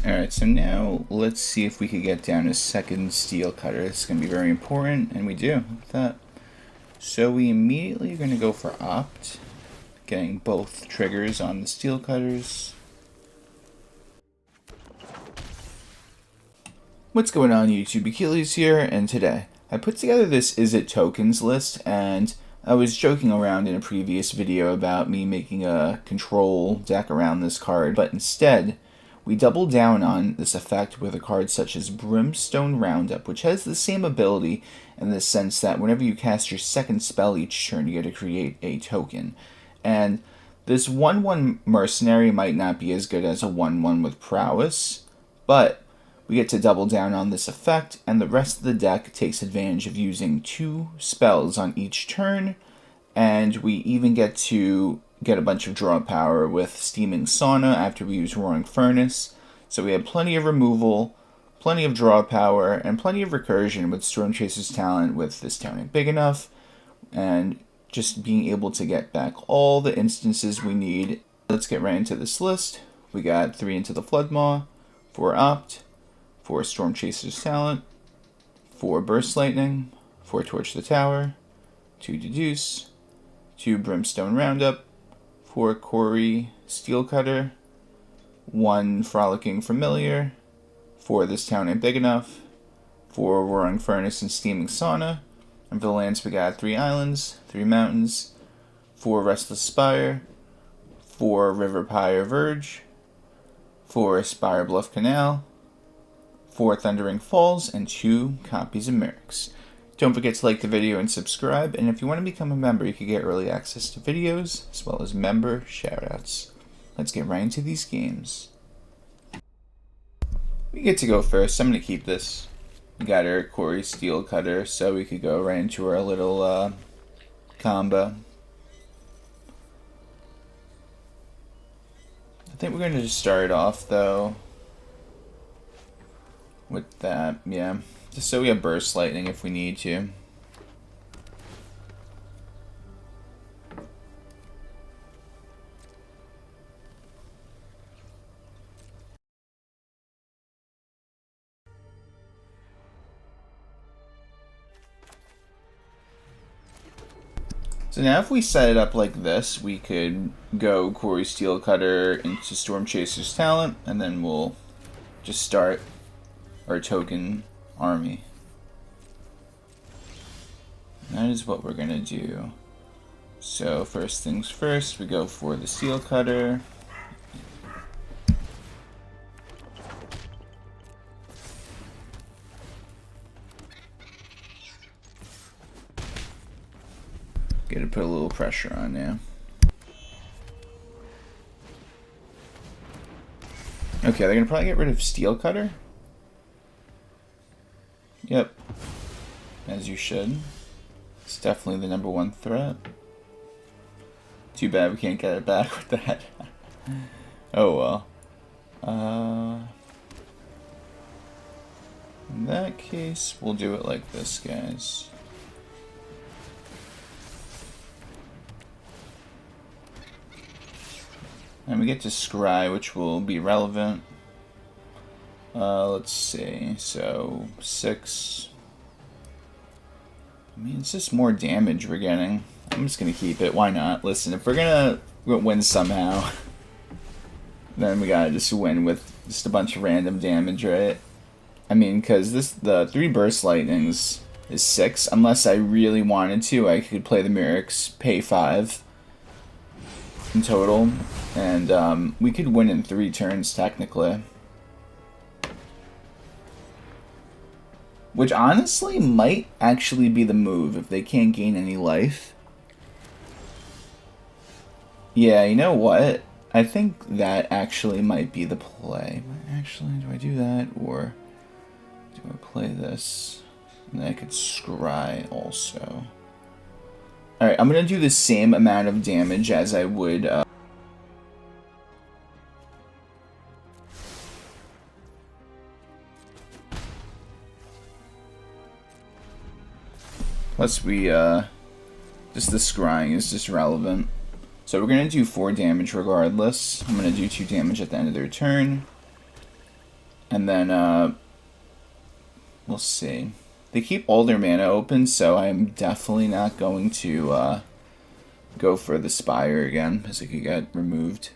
Alright, so now let's see if we could get down a second Steel Cutter. This is going to be very important, and we do. Look at that. So we immediately are going to go for Opt, getting both triggers on the Steel Cutters. What's going on YouTube? Achilles here, and today I put together this Izzet tokens list, and I was joking around in a previous video about me making a control deck around this card, but instead we double down on this effect with a card such as Brimstone Roundup, which has the same ability in the sense that whenever you cast your second spell each turn, you get to create a token. And this 1/1 Mercenary might not be as good as a 1/1 with Prowess, but we get to double down on this effect, and the rest of the deck takes advantage of using 2 spells on each turn, and we even get to get a bunch of draw power with Steaming Sauna after we use Roaring Furnace. So we have plenty of removal, plenty of draw power, and plenty of recursion with Stormchaser's talent with this town ain't big enough, and just being able to get back all the instances we need. Let's get right into this list. We got 3 Into the Flood Maw, 4 Opt, 4 Stormchaser's talent, 4 Burst Lightning, 4 Torch the Tower, 2 Deduce, 2 Brimstone Roundup, 4 Cori-Steel Cutter, 1 Frolicking Familiar, 4 This Town Ain't Big Enough, 4 Roaring Furnace and Steaming Sauna, and for the lands we got 3 Islands, 3 Mountains, 4 Restless Spire, 4 Riverpyre Verge, 4 Spirebluff Canal, 4 Thundering Falls, and 2 copies of Mirrex. Don't forget to like the video and subscribe, and if you want to become a member, you can get early access to videos, as well as member shoutouts. Let's get right into these games. We get to go first. I'm going to keep this. We got our Cori-Steel Cutter, so we could go right into our little combo. I think we're going to just start off, though, with that, yeah. Just so we have Burst Lightning if we need to. So now if we set it up like this, we could go Cori-Steel Cutter into Stormchaser's talent, and then we'll just start our token army. That is what we're gonna do. So first things first, we go for the Steel Cutter. Gotta put a little pressure on now. Okay, they're gonna probably get rid of Steel Cutter. Yep, as you should. It's definitely the #1 threat. Too bad we can't get it back with that. Oh well. In that case, we'll do it like this, guys. And we get to scry, which will be relevant. Let's see, so 6. I mean, it's just more damage we're getting. I'm just gonna keep it, why not? Listen, if we're gonna win somehow, then we gotta just win with just a bunch of random damage, right? I mean, because the 3 Burst Lightnings is 6. Unless I really wanted to, I could play the Mirrex, pay 5 in total, and we could win in 3 turns, technically. Which honestly might actually be the move if they can't gain any life. Yeah, you know what? I think that actually might be the play. Actually, do I do that, or do I play this? And then I could scry also. Alright, I'm going to do the same amount of damage as I would... Plus we, just the scrying is just relevant. So we're going to do 4 damage regardless. I'm going to do 2 damage at the end of their turn. And then, we'll see. They keep all their mana open, so I'm definitely not going to go for the Spire again, because it could get removed.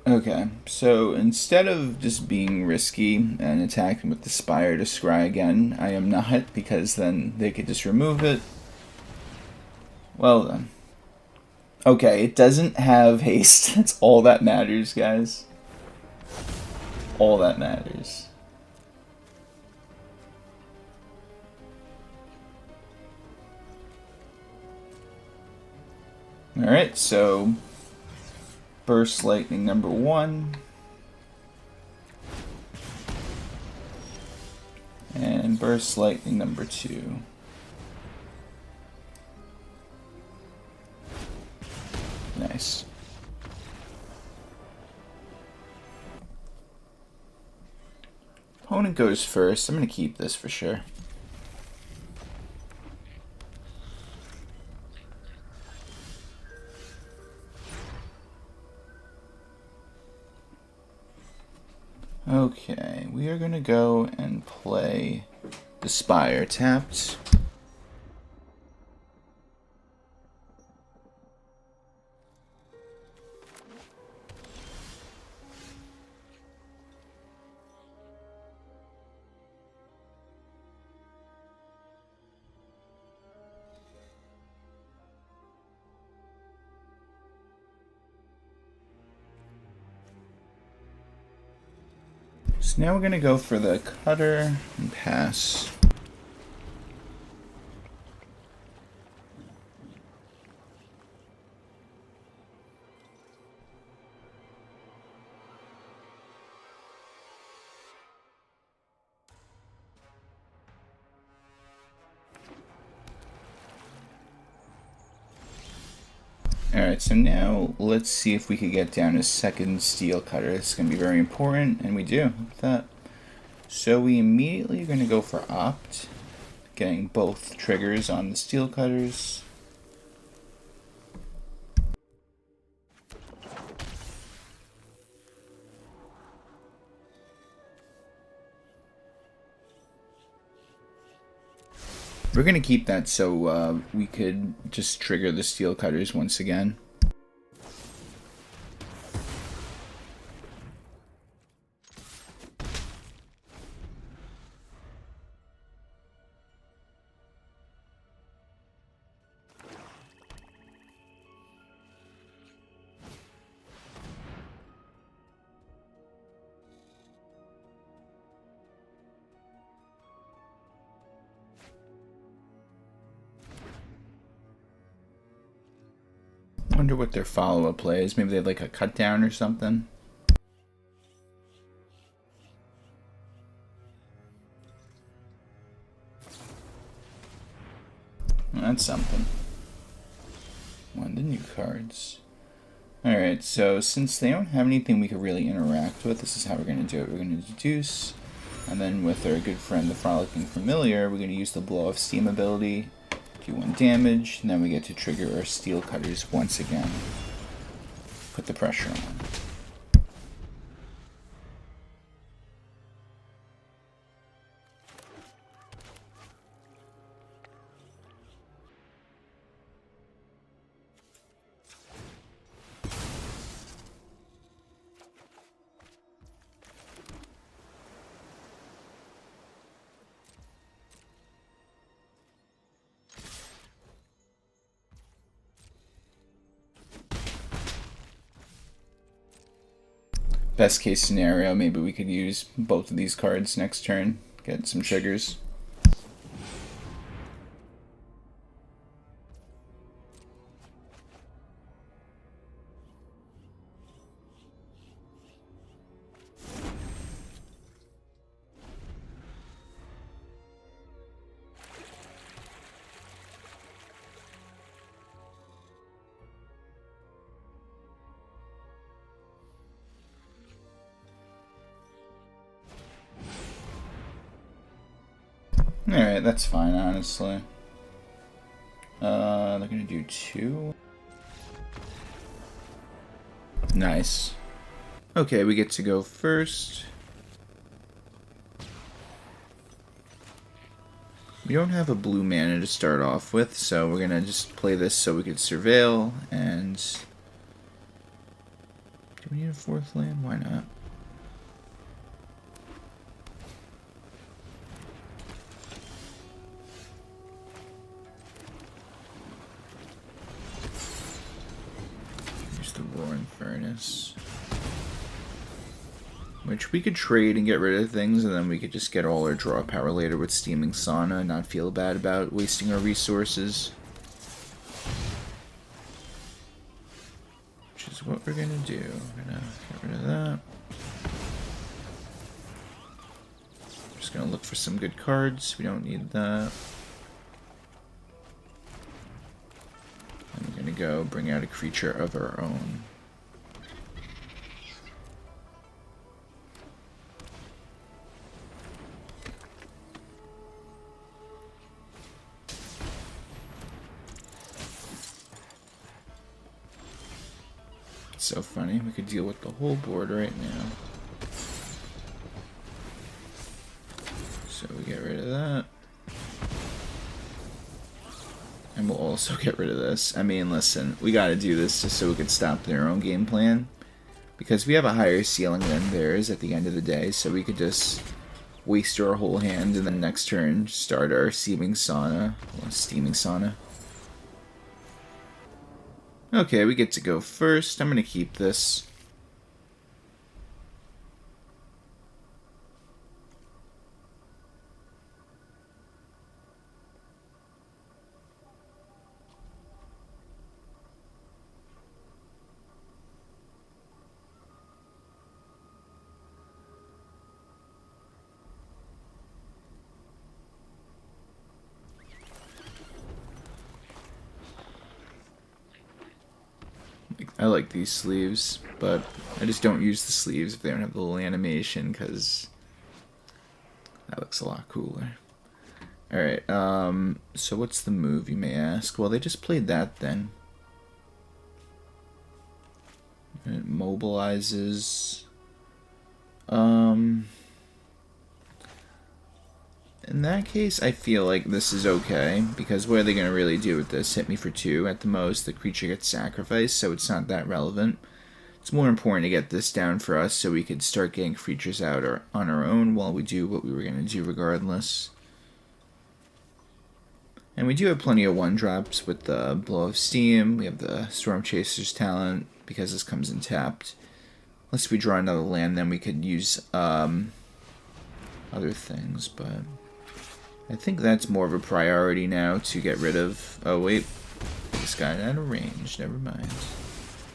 Okay, so instead of just being risky and attacking with the Spire to scry again, I am not, because then they could just remove it. Well then. Okay, it doesn't have haste. That's all that matters, guys. All that matters. Alright, so Burst Lightning number 1. And Burst Lightning number 2. Nice. Opponent goes first. I'm going to keep this for sure. Okay, we are going to go and play the Spire tapped. So now we're going to go for the Cutter and pass. Alright, so now let's see if we could get down a second Steel Cutter. It's going to be very important, and we do. Look at that. So we immediately are going to go for Opt, getting both triggers on the Steel Cutters. We're going to keep that so we could just trigger the Steel Cutters once again. Wonder what their follow-up play is. Maybe they have like a cut down or something. Well, that's something. One of the new cards. Alright, so since they don't have anything we could really interact with, this is how we're going to do it. We're going to Deduce, and then with our good friend the Frolicking Familiar, we're going to use the Blow Off Steam ability, do 1 damage, and then we get to trigger our Steel Cutters once again. Put the pressure on. Best case scenario, maybe we could use both of these cards next turn, get some triggers. Alright, that's fine, honestly. They're gonna do 2. Nice. Okay, we get to go first. We don't have a blue mana to start off with, so we're gonna just play this so we could surveil, and... Do we need a 4th land? Why not? Here's the Roaring Furnace. Which we could trade and get rid of things, and then we could just get all our draw power later with Steaming Sauna and not feel bad about wasting our resources. Which is what we're gonna do. We're gonna get rid of that. Just gonna look for some good cards. We don't need that. And we're gonna go bring out a creature of our own. So funny, we could deal with the whole board right now. So we get rid of that. And we'll also get rid of this. I mean, listen, we gotta do this just so we can stop their own game plan. Because we have a higher ceiling than theirs at the end of the day, so we could just waste our whole hand and then next turn start our Steaming Sauna. Well, Steaming Sauna. Okay, we get to go first. I'm going to keep this. I like these sleeves, but I just don't use the sleeves if they don't have the little animation, because that looks a lot cooler. Alright, so what's the move, you may ask? Well, they just played that then. And it mobilizes. In that case, I feel like this is okay, because what are they going to really do with this? Hit me for 2 at the most. The creature gets sacrificed, so it's not that relevant. It's more important to get this down for us so we could start getting creatures out on our own while we do what we were going to do regardless. And we do have plenty of 1-drops with the Blow of Steam. We have the Stormchaser's talent, because this comes in tapped. Unless we draw another land, then we could use other things, but I think that's more of a priority now to get rid of. Oh wait, this guy out of range, never mind.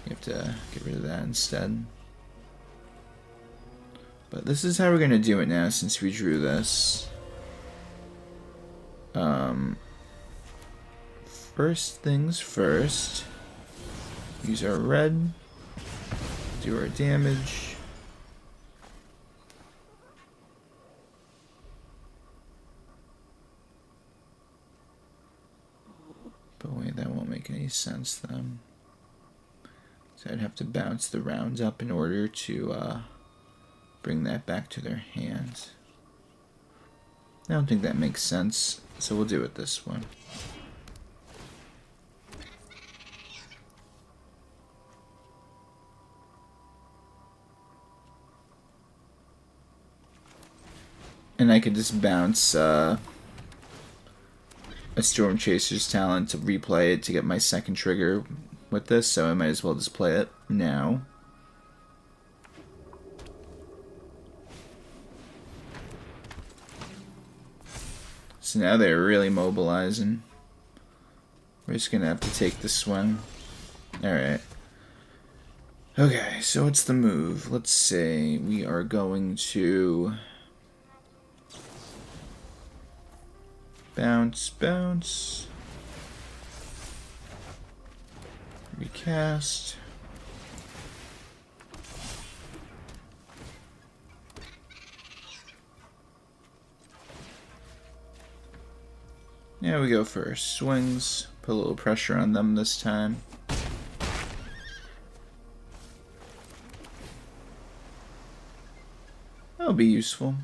You have to get rid of that instead. But this is how we're gonna do it now since we drew this. First things first, use our red, do our damage. But wait, that won't make any sense then. So I'd have to bounce the rounds up in order to bring that back to their hands. I don't think that makes sense, so we'll do it this one. And I could just bounce a Stormchaser's talent to replay it to get my second trigger with this, so I might as well just play it now. So now they're really mobilizing. We're just gonna have to take the swing. Alright. Okay, so what's the move? Let's say we are going to bounce, bounce, recast, Yeah, we go for swings. Put a little pressure on them this time. That'll be useful.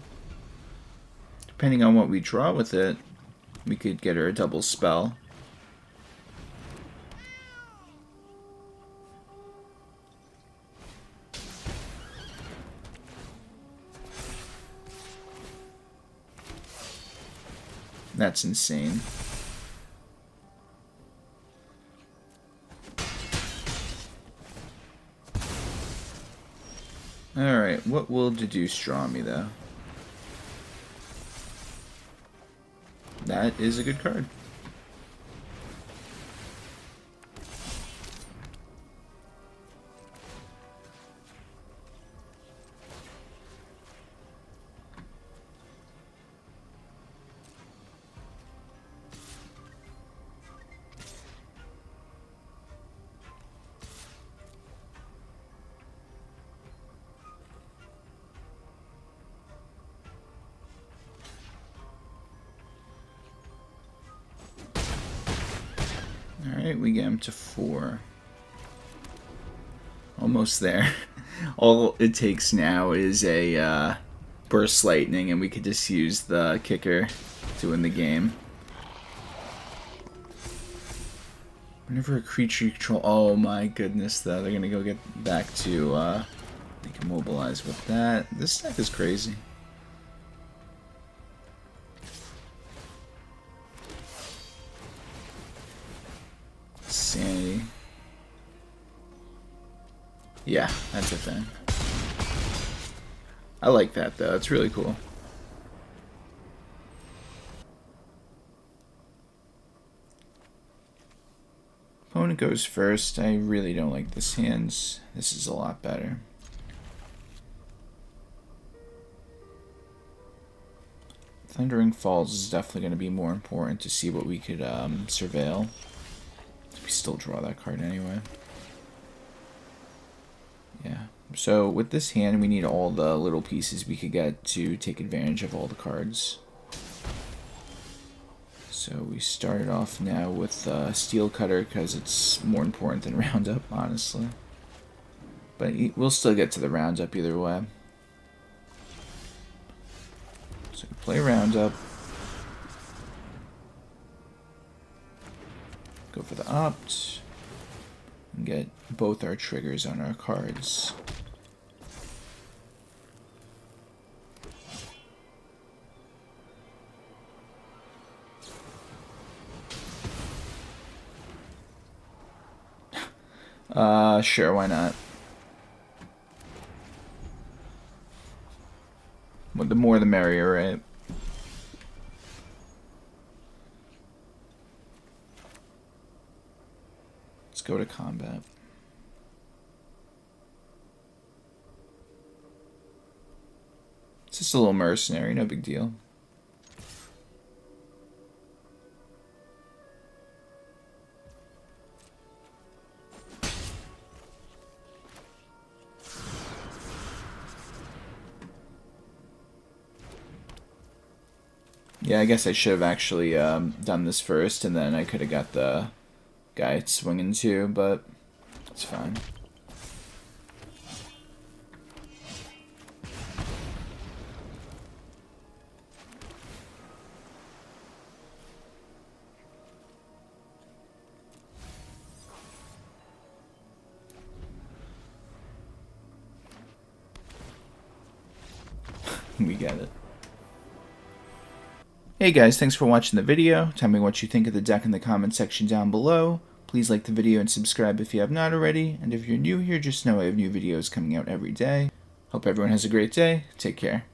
Depending on what we draw with it, we could get her a double spell. That's insane. Alright, what will Deduce draw me, though? That is a good card. Alright, we get him to 4. Almost there. All it takes now is a Burst Lightning, and we could just use the kicker to win the game. Whenever a creature you control... Oh my goodness, though. They're going to go get back to... they can mobilize with that. This deck is crazy. Sanity. Yeah, that's a thing. I like that, though. It's really cool. Opponent goes first. I really don't like this hand. This is a lot better. Thundering Falls is definitely going to be more important to see what we could surveil. We still draw that card anyway. Yeah. So with this hand, we need all the little pieces we could get to take advantage of all the cards. So we started off now with Steel Cutter because it's more important than Roundup, honestly. But we'll still get to the Roundup either way. So we play Roundup. Go for the opt. And get both our triggers on our cards. Sure, why not? Well, the more the merrier, right? Let's go to combat. It's just a little mercenary, no big deal. Yeah, I guess I should have actually done this first, and then I could have got the guy swinging too, but it's fine. We get it. Hey guys, thanks for watching the video. Tell me what you think of the deck in the comment section down below. Please like the video and subscribe if you have not already. And if you're new here, just know I have new videos coming out every day. Hope everyone has a great day. Take care.